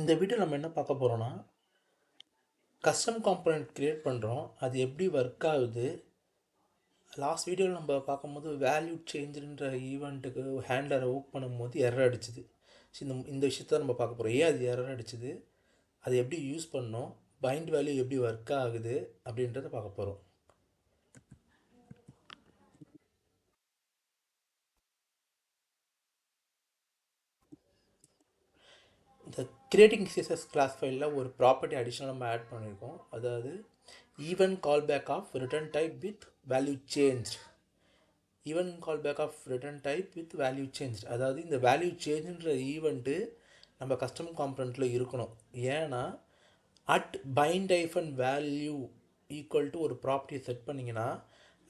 இந்த வீடியோ நம்ம என்ன பார்க்க போகிறோம்னா கஸ்டம் காம்பனண்ட் க்ரியேட் பண்ணுறோம். அது எப்படி ஒர்க் ஆகுது. லாஸ்ட் வீடியோவில் நம்ம பார்க்கும்போது வேல்யூ சேஞ்சுன்ற ஈவெண்ட்டுக்கு ஹேண்ட்லரை ஒர்க் பண்ணும்போது எரர் அடிச்சுது. ஸோ இந்த விஷயத்த நம்ம பார்க்க போகிறோம். ஏன் அது எரர் அடிச்சுது, அது எப்படி யூஸ் பண்ணோம், பைண்ட் வேல்யூ எப்படி ஒர்க் ஆகுது அப்படின்றத பார்க்க போகிறோம். இந்த கிரியேட்டிங் சிஎஸ்எஸ் கிளாஸ் ஃபைலில் ஒரு ப்ராப்பர்ட்டி அடிஷனல் நம்ம ஆட் பண்ணியிருக்கோம். அதாவது event callback of return type with value change. Event callback of return type with value change. அதாவது இந்த வேல்யூ சேஞ்சுன்ற ஈவெண்ட்டு நம்ம கஸ்டம் காம்பனண்ட்டில் இருக்கணும். ஏன்னா find hyphen value equal to ஒரு ப்ராப்பர்ட்டியை செட் பண்ணிங்கன்னா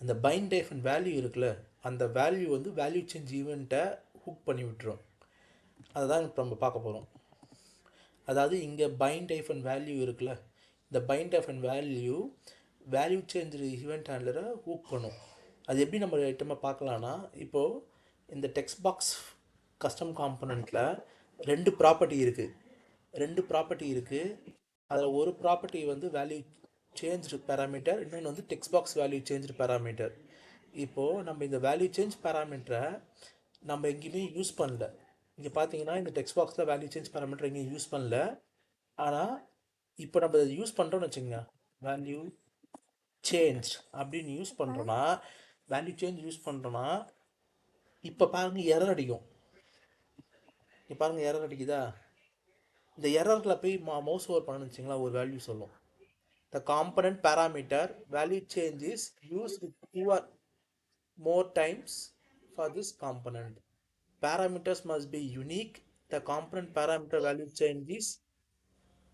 அந்த பைண்ட் ஐஃபன் வேல்யூ இருக்குல்ல, அந்த வேல்யூ வந்து வேல்யூ சேஞ்ச் ஈவெண்ட்டை ஹுக் பண்ணி விட்டுரும். அதை தான் இப்போ நம்ம பார்க்க போகிறோம். அதாவது இங்கே பைண்ட் ஐஃபன் வேல்யூ இருக்குல்ல, இந்த bind hyphen value change event ஹேண்ட்லரை ஹூக் பண்ணும். அது எப்படி நம்ம ஐட்டமாக பார்க்கலான்னா, இப்போது இந்த டெக்ஸ்ட் பாக்ஸ் கஸ்டம் காம்பனண்ட்டில் ரெண்டு ப்ராப்பர்ட்டி இருக்குது. அதில் ஒரு ப்ராப்பர்ட்டி வந்து வேல்யூ சேஞ்ச் பேராமீட்டர், இன்னொன்று வந்து text box value change parameter. இப்போது நம்ம இந்த வேல்யூ சேஞ்ச் பேராமீட்டரை நம்ம எங்கேயுமே யூஸ் பண்ணல. இங்கே பார்த்தீங்கன்னா இந்த டெக்ஸ்ட் பாக்ஸில் வேல்யூ சேஞ்ச் பேராமீட்டர் எங்கேயும் யூஸ் பண்ணல. ஆனால் இப்போ நம்ம இதை யூஸ் பண்ணுறோன்னு வச்சுங்க, வேல்யூ சேஞ்ச் அப்படின்னு வேல்யூ சேஞ்ச் யூஸ் பண்ணுறோன்னா இப்போ பாருங்கள் எரர் அடிக்கும். இப்போ பாருங்கள் எரர் அடிக்குதா. இந்த எரரில் போய் மவுஸ் ஓவர் பண்ணணும்னு வச்சிங்களா, ஒரு வேல்யூ சொல்லும். The component parameter value change is use two or more times for this component. Parameters must be unique. The component parameter value change is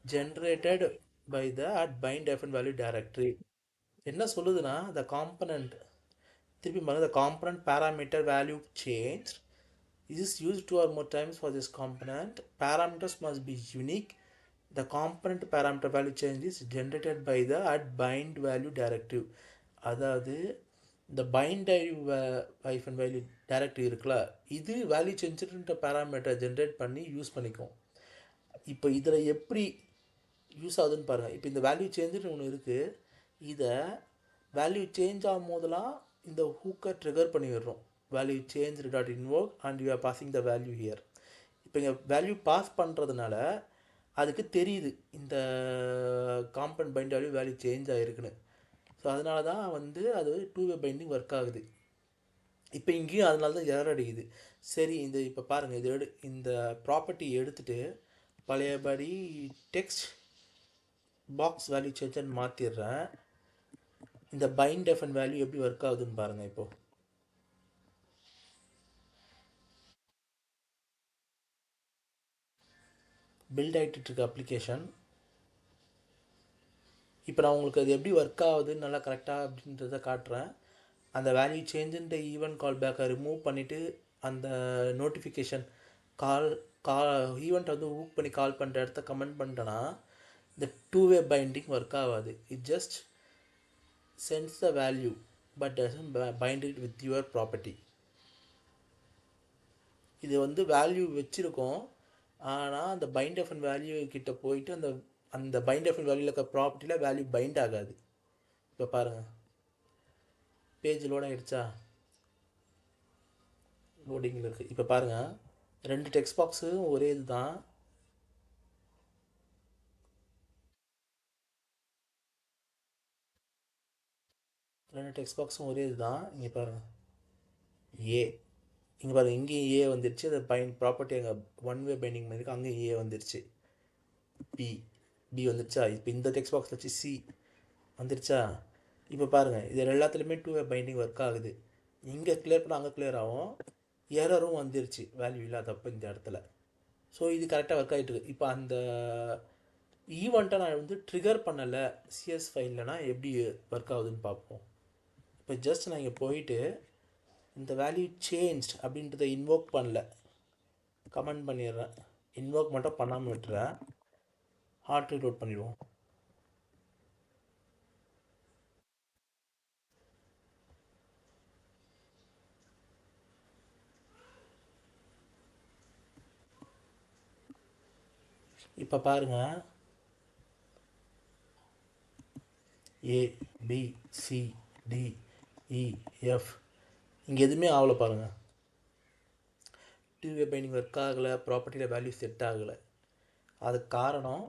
generated by the at bind-value directory. என்ன சொல்லுதுன்னா, the component திருப்பி பாருங்க, the component parameter value change is used two or more times for this component. Parameters must be unique. The component parameter value change is generated by the at bind value directive. அதாவது இந்த bind hyphen value directory இருக்குல்ல, இது value சேஞ்சுன்ற parameter generate பண்ணி use பண்ணிக்கும். இப்போ இதில் எப்படி use ஆகுதுன்னு பாருங்கள். இப்போ இந்த வேல்யூ சேஞ்சுன்னு ஒன்று இருக்குது. இதை வேல்யூ சேஞ்ச் ஆகும் போதெல்லாம் இந்த ஹூக்கை ட்ரிகர் பண்ணி விடுறோம். Value change dot invoke and you are passing the value here. இப்போ இங்கே வேல்யூ பாஸ் பண்ணுறதுனால அதுக்கு தெரியுது இந்த காம்பனண்ட் பைண்ட் வேல்யூ சேஞ்ச் ஆகிருக்குன்னு. ஸோ அதனால தான் வந்து அது டூ வே பைண்டிங் ஒர்க் ஆகுது. இப்போ இங்கேயும் அதனால தான் எரர் அடிக்குது. சரி, இப்போ பாருங்கள், இந்த ப்ராப்பர்ட்டி எடுத்துகிட்டு பழையபடி டெக்ஸ்ட் பாக்ஸ் வேல்யூ சேஞ்சுன்னு மாற்றிடுறேன். இந்த பைண்ட் எஃப்என் வேல்யூ எப்படி ஒர்க் ஆகுதுன்னு பாருங்கள். இப்போது பில்ட் ஆகிட்டு இருக்க அப்ளிகேஷன். இப்போ நான் உங்களுக்கு அது எப்படி ஒர்க் ஆகுதுன்னு நல்லா கரெக்டாக அப்படின்றத காட்டுறேன். அந்த வேல்யூ சேஞ்சுன்ற ஈவெண்ட் கால் பேக்கை ரிமூவ் பண்ணிவிட்டு அந்த நோட்டிஃபிகேஷன் கால் ஈவெண்ட் வந்து ஊக் பண்ணி கால் பண்ணுற இடத்த கமெண்ட் பண்ணிட்டேன்னா இந்த டூ வே பைண்டிங் ஒர்க் ஆகாது. It just sends the value but doesn't bind it with your property. இது வந்து வேல்யூ வச்சுருக்கோம், ஆனால் அந்த பைண்ட் எஃப்என் வேல்யூ கிட்ட போயிட்டு அந்த பைண்ட் எஃப்என் வேல்யூவில் இருக்க ப்ராப்பர்ட்டியில் வேல்யூ பைண்ட் ஆகாது. இப்போ பாருங்கள், பேஜ் லோட் ஆகிடுச்சா, லோடிங்கில் இருக்குது. இப்போ பாருங்கள், ரெண்டு டெக்ஸ்ட் பாக்ஸும் ஒரே இது தான். ரெண்டு டெக்ஸ்ட் பாக்ஸும் ஒரே இது தான். இங்கே பாருங்கள், ஏ இங்கே பாருங்கள், இங்கேயும் ஏ வந்துருச்சு. அதை ப்ராப்பர்ட்டி அங்கே ஒன் வே பைண்டிங் பண்ணியிருக்கு, அங்கேயும் ஏ வந்துருச்சு. பி வந்துருச்சா. இப்போ இந்த டெக்ஸ்ட் பாக்ஸ் வச்சு சி வந்துருச்சா. இப்போ பாருங்கள், இது எல்லாத்துலேயுமே டூ வே பைண்டிங் ஒர்க் ஆகுது. இங்கே கிளியர் பண்ணால் அங்கே கிளியர் ஆகும். எரரும் வந்துருச்சு வேல்யூ இல்லாதப்போ இந்த இடத்துல. ஸோ இது கரெக்டாக ஒர்க் ஆகிட்டுருக்கு. இப்போ அந்த ஈவெண்ட்டை நான் வந்து ட்ரிகர் பண்ணலை சிஎஸ் ஃபைல்லனா எப்படி ஒர்க் ஆகுதுன்னு பார்ப்போம். இப்போ ஜஸ்ட் நான் இங்கே போயிட்டு இந்த வேல்யூ சேஞ்ச் அப்படின்றத இன்வோக் பண்ணல, கமெண்ட் பண்ணிடுறேன். இன்வோக் மட்டும் பண்ணாமல் விட்டுறேன். ஹார்ட் ரீலோட் பண்ணிடுவோம். இப்போ பாருங்கள், A B C D E F இங்கே எதுவுமே ஆகலை பாருங்கள். டூ-வே பைண்டிங் ஒர்க் ஆகலை, ப்ராப்பர்ட்டியில் வேல்யூ செட் ஆகலை. அதுக்கு காரணம்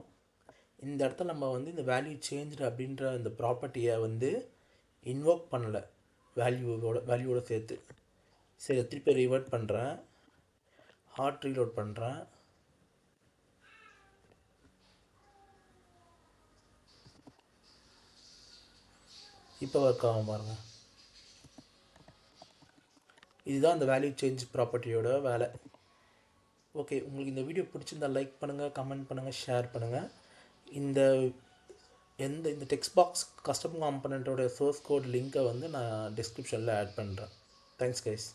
இந்த இடத்துல நம்ம வந்து இந்த வேல்யூ சேஞ்சு அப்படின்ற இந்த ப்ராப்பர்ட்டியை வந்து இன்வோக் பண்ணலை வேல்யூவோட சேர்த்து. சரி, திருப்பி ரிவர்ட் பண்ணுறேன், ஹார்ட் ரீலோட் பண்ணுறேன். இப்போ ஒர்க் ஆகும் பாருங்கள். இதுதான் இந்த வேல்யூ சேஞ்ச் ப்ராப்பர்ட்டியோட வேலை. ஓகே, உங்களுக்கு இந்த வீடியோ பிடிச்சிருந்தால் லைக் பண்ணுங்கள், கமெண்ட் பண்ணுங்கள், ஷேர் பண்ணுங்கள். இந்த இந்த டெக்ஸ்ட் பாக்ஸ் கஸ்டம் காம்பனண்ட்டோட சோர்ஸ் கோட் லிங்க்கை வந்து நான் டிஸ்கிரிப்ஷனில் ஆட் பண்ணுறேன். Thanks guys.